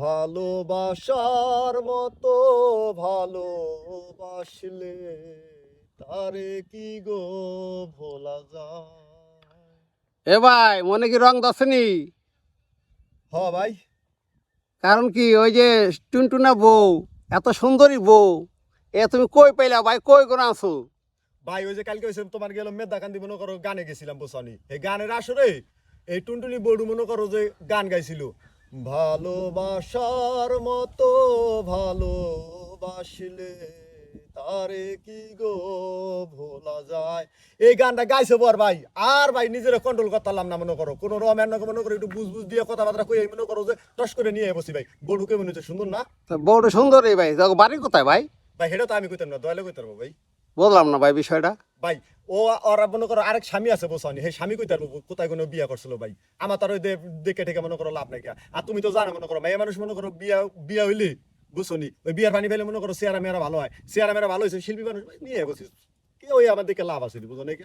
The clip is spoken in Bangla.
ভালোবাসার মতো ভালোবাসলে তারে কি গো ভোলা যায়। এ ভাই মনে কি রং দছেনি? ভাই। কারণ কি ওই যে টুনটুনা বউ, এত সুন্দরী বউ, এ তুমি কই পাইলা ভাই? কই কোন আছো? ভাই ওই যে কালকে হয়েছে তোমার গেল মেদাকান্দি মনে করো গানে গেছিলাম বুঝছনি, এই গানের আসরে এই টুনটুনি বড়ু মনে করো যে গান গাইছিল, ভালোবাসার মতো ভালোবাসলে তারে কি গো ভোলা যায়। এই গানটা গাইছে বর ভাই, আর ভাই নিজের কন্ট্রোল করতে পারলাম না, মনে করো কোন রমেন মনে করো একটু বুঝ বুঝ দিয়ে কথাবার্তা কই মনে করো যে টস করে নিয়ে বসি ভাই, বড়ুকে মনে হচ্ছে সুন্দর না তা বউটা সুন্দরী ভাই, তো বাড়ি কোথায় ভাই? ভাই, সেটা তো আমি কইতাম না, দয়ালে কইতাম ভাই। বললাম না ভাই বিষয়টা। ভাই ও ওরা মনে করো আরেক স্বামী আছে বসানি, সেই স্বামী কই তার কোথায় কোনো বিয়া করছিল ভাই, আমার তার ওই দেখে ঠেকে মনে করো লাভ নাই কে। আর তুমি তো জানো মনে করো মেয়ে মানুষ মনে করো বিয়া বিয়া হইলি বুঝছনি, ওই বিয়ার পানি ফেলে মনে করো চেয়ারা মেয়েরা ভালো হয়, চেয়ারা মেয়েরা ভালো হয়েছে শিল্পী মানুষ ভাই নিয়ে বসিস কি, ওই আমার দিকে লাভ আছে বুঝো নাকি।